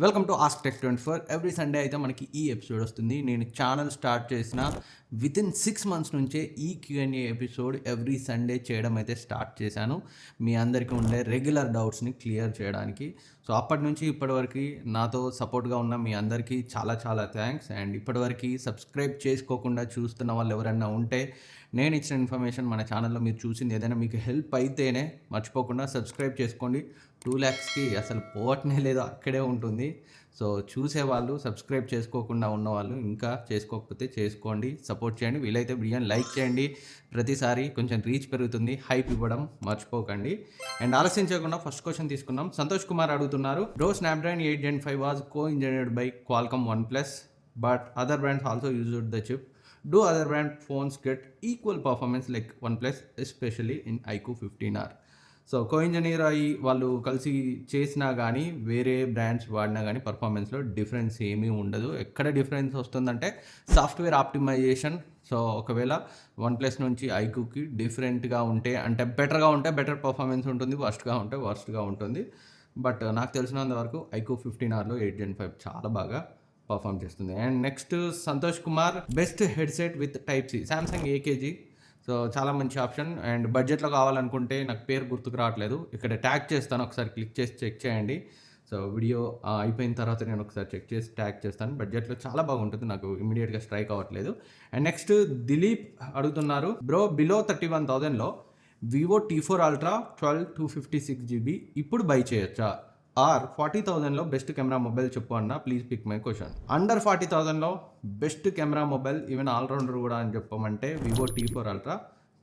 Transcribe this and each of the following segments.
Welcome to ask tech 24. Every Sunday అయితే మనకి ఈ ఎపిసోడ్ వస్తుంది. నేను ఛానల్ స్టార్ట్ చేసిన వితిన్ 6 months నుంచే ఈ Q&A ఎపిసోడ్ ఎవ్రీ సండే చేయడం అయితే స్టార్ట్ చేశాను, మీ అందరికీ ఉండే రెగ్యులర్ డౌట్స్ని క్లియర్ చేయడానికి. సో అప్పటి నుంచి ఇప్పటివరకు నాతో సపోర్ట్గా ఉన్న మీ అందరికీ చాలా చాలా థ్యాంక్స్. అండ్ ఇప్పటివరకు సబ్స్క్రైబ్ చేసుకోకుండా చూస్తున్న వాళ్ళు ఎవరైనా ఉంటే, నేను ఇచ్చిన ఇన్ఫర్మేషన్ మన ఛానల్లో మీరు చూసింది ఏదైనా మీకు హెల్ప్ అయితేనే మర్చిపోకుండా సబ్స్క్రైబ్ చేసుకోండి. 2 lakhsకి అసలు పోవట్నే లేదు, అక్కడే ఉంటుంది. సో చూసేవాళ్ళు, సబ్స్క్రైబ్ చేసుకోకుండా ఉన్నవాళ్ళు ఇంకా చేసుకోకపోతే చేసుకోండి, సపోర్ట్ చేయండి. వీలైతే వీడియోని లైక్ చేయండి, ప్రతిసారి కొంచెం రీచ్ పెరుగుతుంది, హైప్ ఇవ్వడం మర్చిపోకండి. అండ్ ఆలస్యం చేయకుండా ఫస్ట్ క్వశ్చన్ తీసుకుందాం. సంతోష్ కుమార్ అడుగుతున్నారు, bro Snapdragon 8 Gen 5 was co-engineered by Qualcomm OnePlus, but other brands also used the chip. Do other brand phones get equal performance like OnePlus, especially in iQOO 15R? So co engineer అయ్యి వాళ్ళు కలిసి చేసినా కానీ వేరే brands వాడినా కానీ పర్ఫార్మెన్స్లో difference ఏమీ ఉండదు. ఎక్కడ డిఫరెన్స్ వస్తుందంటే సాఫ్ట్వేర్ ఆప్టిమైజేషన్. సో ఒకవేళ OnePlus నుంచి iQOOకి డిఫరెంట్గా ఉంటే, అంటే బెటర్గా ఉంటే బెటర్ పర్ఫార్మెన్స్ ఉంటుంది, వర్స్ట్గా ఉంటే వర్స్ట్గా ఉంటుంది. బట్ నాకు తెలిసినంత వరకు iQOO 15Rలో 8 Gen 5 చాలా బాగా పర్ఫామ్ చేస్తుంది. And next Santosh Kumar, best headset with type C Samsung AKG. So చాలా మంచి ఆప్షన్. అండ్ బడ్జెట్లో కావాలనుకుంటే, నాకు పేరు గుర్తుకు రావట్లేదు, ఇక్కడ ట్యాగ్ చేస్తాను, ఒకసారి క్లిక్ చేసి చెక్ చేయండి. సో వీడియో అయిపోయిన తర్వాత నేను ఒకసారి చెక్ చేసి ట్యాగ్ చేస్తాను. బడ్జెట్లో చాలా బాగుంటుంది, నాకు ఇమీడియట్గా స్ట్రైక్ అవ్వట్లేదు. అండ్ నెక్స్ట్ దిలీప్ అడుగుతున్నారు, బ్రో బిలో 31,000లో వివో T4 Ultra 12/256GB ఇప్పుడు బై చేయొచ్చా? ఆర్ 40,000లో బెస్ట్ కెమెరా మొబైల్ చెప్పు అన్న, please pick my question. Under 40,000లో best camera mobile, even all rounder కూడా అని చెప్పమంటే వివో T4 Ultra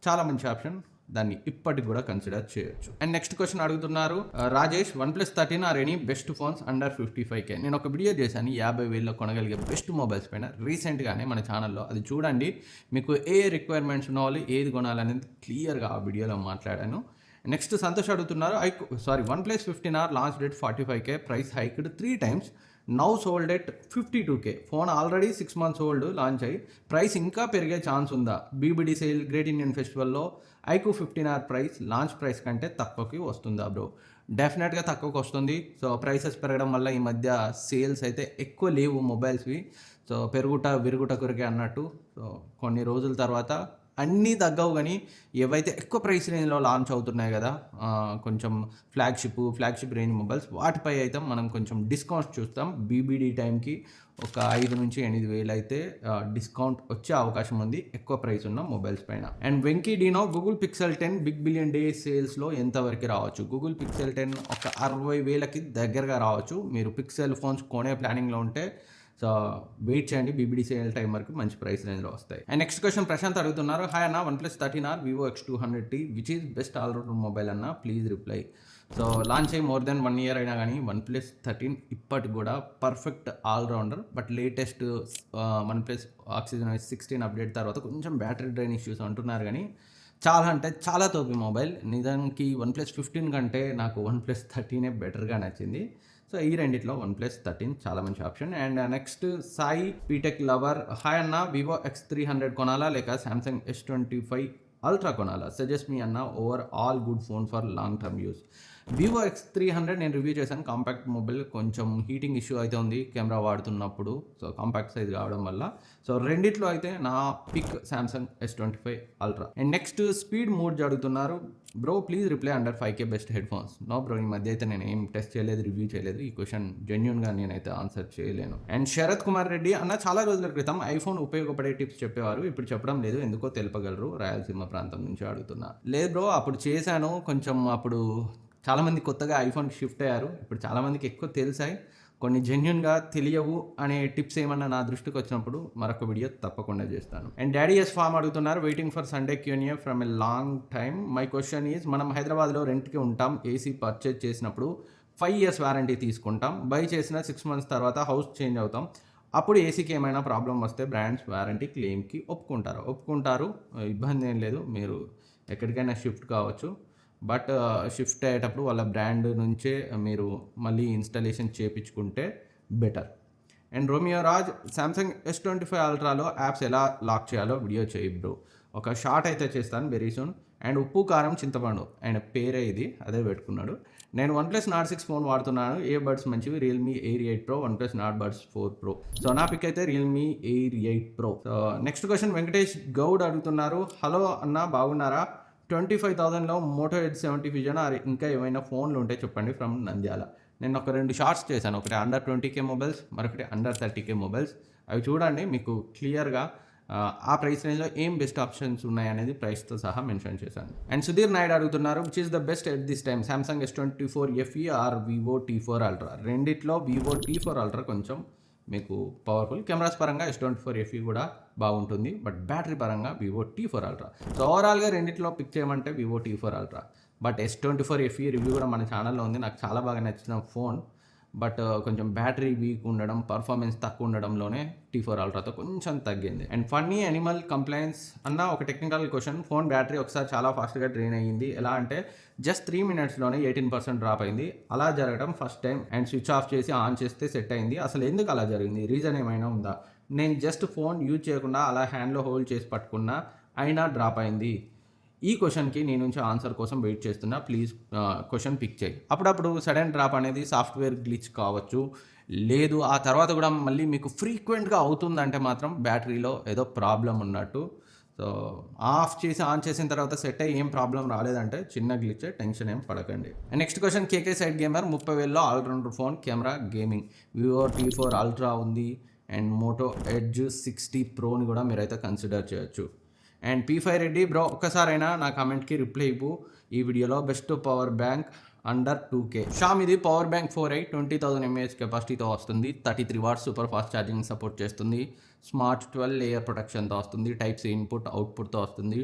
చాలా మంచి ఆప్షన్, దాన్ని ఇప్పటికి కూడా కన్సిడర్ చేయొచ్చు. అండ్ నెక్స్ట్ క్వశ్చన్ అడుగుతున్నారు Rajesh, OnePlus 13 or any best phones under 55K? నేను ఒక వీడియో చేశాను 50,000లో కొనగలిగే బెస్ట్ మొబైల్స్ పైన రీసెంట్గానే మన ఛానల్లో, అది చూడండి. మీకు ఏ రిక్వైర్మెంట్స్ ఉన్న వాళ్ళు ఏది కొనాలనేది క్లియర్గా ఆ వీడియోలో మాట్లాడాను. నెక్స్ట్ సంతోష్ అడుగుతున్నారు, OnePlus 15R launch date 45K, price hiked 3 times, now sold at 52K. Phone already 6 months old, launch అయ్యి ప్రైస్ ఇంకా పెరిగే ఛాన్స్ ఉందా? BBD సేల్, గ్రేట్ ఇండియన్ ఫెస్టివల్లో iQOO 15R price launch price కంటే తక్కువకి వస్తుందా బ్రో? డెఫినెట్గా తక్కువకి వస్తుంది. సో ప్రైసెస్ పెరగడం వల్ల ఈ మధ్య సేల్స్ అయితే ఎక్కువ లేవు మొబైల్స్వి. సో పెరుగుట విరుగుట కొరికే అన్నట్టు. సో కొన్ని రోజుల తర్వాత అన్నీ తగ్గవు, కానీ ఏవైతే ఎక్కువ ప్రైస్ రేంజ్లో లాంచ్ అవుతున్నాయి కదా, కొంచెం ఫ్లాగ్షిప్ రేంజ్ మొబైల్స్, వాటిపై అయితే మనం కొంచెం డిస్కౌంట్స్ చూస్తాం. BBD టైంకి ఒక 5,000-8,000 అయితే డిస్కౌంట్ వచ్చే అవకాశం ఉంది ఎక్కువ ప్రైస్ ఉన్న మొబైల్స్ పైన. అండ్ వెంకీ డీనో, Google Pixel 10 big billion day సేల్స్లో ఎంతవరకు రావచ్చు? గూగుల్ Pixel 10 ఒక 60,000కి దగ్గరగా రావచ్చు. మీరు పిక్సెల్ ఫోన్స్ కొనే ప్లానింగ్లో ఉంటే సో వెయిట్ చేయండి, BBD సేల్ టైం వరకు మంచి ప్రైస్ రేంజ్లో వస్తాయి. అండ్ నెక్స్ట్ క్వశ్చన్ ప్రశాంత్ అడుగుతున్నారు, హాయ్ అన్న, OnePlus 13R, Vivo X200T which is best allrounder mobile అన్న, ప్లీజ్ రిప్లై. సో లాంచ్ అయ్యి more than 1 year అయినా కానీ OnePlus 13 ఇప్పటికి కూడా perfect allrounder. But latest OnePlus Oxygen OS 16 update తర్వాత కొంచెం బ్యాటరీ డ్రైన్ ఇష్యూస్ అంటున్నారు, కానీ చాలా అంటే చాలా తోపి మొబైల్. నిజానికి OnePlus 15 కంటే నాకు OnePlus 13 బెటర్గా నచ్చింది. సో ఈ రెండిట్లో OnePlus 13 చాలా మంచి ఆప్షన్. అండ్ నెక్స్ట్ సాయి పీటెక్ లవర్, హాయ్ అన్న, Vivo X300 కొనాలా లేక Samsung S25 Ultra కొనాలా? సజెస్ట్ మీ అన్న, overall good phone for long term use. Vivo X300 నేను రివ్యూ చేశాను, కాంపాక్ట్ మొబైల్, కొంచెం హీటింగ్ ఇష్యూ అయితే ఉంది కెమెరా వాడుతున్నప్పుడు, సో కాంపాక్ట్ సైజ్ కావడం వల్ల. సో రెండిట్లో అయితే నా pick Samsung S25 Ultra. And next speed mood అడుగుతున్నారు, bro please reply under 5K best head phones. No bro, ఈ మధ్య అయితే నేను ఏం టెస్ట్ చేయలేదు, రివ్యూ చేయలేదు, ఈ క్వశ్చన్ జెన్యున్గా నేనైతే ఆన్సర్ చేయలేను. అండ్ శరత్ కుమార్ రెడ్డి అన్న, చాలా రోజుల క్రితం ఐఫోన్ ఉపయోగపడే టిప్స్ చెప్పేవారు, ఇప్పుడు చెప్పడం లేదు, ఎందుకో తెలుపగలరు? రాయలసీమ ప్రాంతం నుంచి అడుగుతున్నా. లేదు బ్రో, అప్పుడు చేశాను కొంచెం, అప్పుడు చాలామంది కొత్తగా ఐఫోన్కి షిఫ్ట్ అయ్యారు, ఇప్పుడు చాలామందికి ఎక్కువ తెలిసాయి, కొన్ని జెన్యున్గా తెలియవు అనే టిప్స్ ఏమన్నా నా దృష్టికి వచ్చినప్పుడు మరొక వీడియో తప్పకుండా చేస్తాను. అండ్ డాడీ ఎస్ ఫామ్ అడుగుతున్నారు, waiting for Sunday Q&A from a long time. My question is, మనం హైదరాబాద్లో రెంట్కి ఉంటాం, AC పర్చేజ్ చేసినప్పుడు 5 years వారంటీ తీసుకుంటాం, బై చేసిన 6 months తర్వాత హౌస్ చేంజ్ అవుతాం, అప్పుడు ACకి ఏమైనా ప్రాబ్లం వస్తే బ్రాండ్స్ వారంటీ క్లెయిమ్కి ఒప్పుకుంటారు, ఇబ్బంది ఏం లేదు, మీరు ఎక్కడికైనా షిఫ్ట్ కావచ్చు. బట్ షిఫ్ట్ అయ్యేటప్పుడు వాళ్ళ బ్రాండ్ నుంచే మీరు మళ్ళీ ఇన్స్టాలేషన్ చేయించుకుంటే better. And Romeo Raj, Samsung S25 Ultraలో యాప్స్ ఎలా లాక్ చేయాలో వీడియో చేయి బ్రో. ఒక షార్ట్ అయితే చేస్తాను వెరీ సూన్. అండ్ ఉప్పు కారం చింతపండు, ఆయన పేరే ఇది, అదే పెట్టుకున్నాడు. నేను OnePlus Nord 6 ఫోన్ వాడుతున్నాను. ఇయర్ బడ్స్ మంచివి, Realme air 8 Pro, OnePlus Nord Buds 4 Pro. So నా పిక్ అయితే Realme air 8 Pro. So next question Venkatesh Goud అడుగుతున్నారు. హలో అన్న, బాగున్నారా? 25,000లో మోటో ఎడ్జ్ 70 విజన్ ఇంకా ఏమైనా ఫోన్లు ఉంటే చెప్పండి ఫ్రమ్ నంద్యాల. నేను ఒక 2 షార్ట్స్ చేశాను, ఒకటి అండర్ 20K మొబైల్స్, మరొకటి అండర్ 30K మొబైల్స్. అవి చూడండి, మీకు క్లియర్గా ఆ ప్రైస్ రేంజ్లో ఏం బెస్ట్ ఆప్షన్స్ ఉన్నాయనేది ప్రైస్తో సహా మెన్షన్ చేశాను. అండ్ సుధీర్ నాయుడు అడుగుతున్నారు, which is the best at this time, Samsung S24 FE or Vivo T4 Ultra? రెండిట్లో వివో T4 Ultra కొంచెం మీకు పవర్ఫుల్. కెమెరాస్ పరంగా S24 FE కూడా బాగుంటుంది, బట్ బ్యాటరీ పరంగా వివో T4 Ultra. సో ఓవరాల్గా రెండిట్లో పిక్ చేయమంటే Vivo T4 Ultra. But S24 FE review కూడా మన ఛానల్లో ఉంది, నాకు చాలా బాగా నచ్చిన ఫోన్. బట్ కొంచెం బ్యాటరీ వీక్ ఉండడం, పర్ఫార్మెన్స్ తక్కువ ఉండడంలోనే T4 Ultraతో కొంచెం తగ్గింది. అండ్ ఫన్నీ యానిమల్ కంప్లైంట్స్ అన్న, ఒక టెక్నికల్ క్వశ్చన్. ఫోన్ బ్యాటరీ ఒకసారి చాలా ఫాస్ట్గా డ్రైన్ అయ్యింది. ఎలా అంటే జస్ట్ 3 minutesలోనే 18% డ్రాప్ అయింది. అలా జరగడం first time. And switch off చేసి ఆన్ చేస్తే సెట్ అయింది. అసలు ఎందుకు అలా జరిగింది, రీజన్ ఏమైనా ఉందా? నేను జస్ట్ ఫోన్ యూజ్ చేయకుండా అలా హ్యాండ్లో హోల్డ్ చేసి పట్టుకున్నా, అయినా డ్రాప్ అయింది. ఈ క్వశ్చన్కి నీ నుంచి ఆన్సర్ కోసం వెయిట్ చేస్తున్నా, ప్లీజ్ క్వశ్చన్ పిక్ చేయి. అప్పుడప్పుడు సడన్ డ్రాప్ అనేది సాఫ్ట్వేర్ గ్లిచ్ కావచ్చు, లేదు ఆ తర్వాత కూడా మళ్ళీ మీకు ఫ్రీక్వెంట్గా అవుతుందంటే మాత్రం బ్యాటరీలో ఏదో ప్రాబ్లం ఉన్నట్టు. సో ఆఫ్ చేసి ఆన్ చేసిన తర్వాత సెట్ అయ్యి ఏం ప్రాబ్లం రాలేదంటే చిన్న గ్లిచ్, టెన్షన్ ఏం పడకండి. And next question, KK side gamer, 30,000లో all rounder phone, camera, gaming, Vivo T4 Ultra ఉంది. అండ్ మోటో ఎడ్జ్ 60 Proని కూడా మీరైతే కన్సిడర్ చేయొచ్చు. అండ్ P5 రెడ్డి బ్రో, ఒక్కసారైనా నా కామెంట్కి రిప్లై ఇవ్వు. ఈ వీడియోలో best power bank under 2K. Sam ఇది పవర్ బ్యాంక్ 4i 20,000 mAh కెపాసిటీతో వస్తుంది. 33 watts super fast charging support చేస్తుంది. స్మార్ట్ 12 లేయర్ ప్రొటెక్షన్తో వస్తుంది. Type-C ఇన్పుట్ అవుట్పుట్తో వస్తుంది.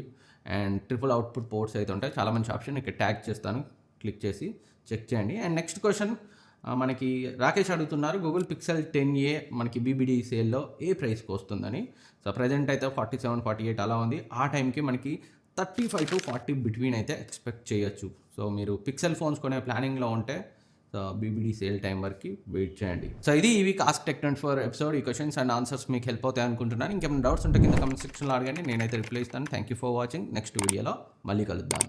అండ్ ట్రిపుల్ అవుట్పుట్ పోర్ట్స్ అయితే ఉంటాయి. చాలా మంచి ఆప్షన్, ఇక్కడ ట్యాగ్ చేస్తాను, క్లిక్ చేసి చెక్ చేయండి. అండ్ నెక్స్ట్ క్వశ్చన్ మనకి రాకేష్ అడుగుతున్నారు, గూగుల్ పిక్సెల్ 10a మనకి BBD సేల్లో ఏ ప్రైస్కి వస్తుందని. సో ప్రజెంట్ అయితే 47-48 అలా ఉంది. ఆ టైంకి మనకి 35 to 40 బిట్వీన్ అయితే ఎక్స్పెక్ట్ చేయొచ్చు. సో మీరు పిక్సెల్ ఫోన్స్ కొనే ప్లానింగ్లో ఉంటే సో BBD సేల్ టైం వరకు వెయిట్ చేయండి. సో ఇది ఈ వీక్ ఆస్క్ టెక్ 24 ఎపిసోడ్. ఈ క్వశ్చన్స్ అండ్ ఆన్సర్స్ మీకు హెల్ప్ అవుతాయి అనుకుంటున్నాను. ఇంకేమైనా డౌట్స్ ఉంటే కింద కమెంట్ సెక్షన్లో అడగండి, నేనైతే రిప్లై ఇస్తాను. Thank you for watching. Next వీడియోలో మళ్ళీ కలుద్దాం.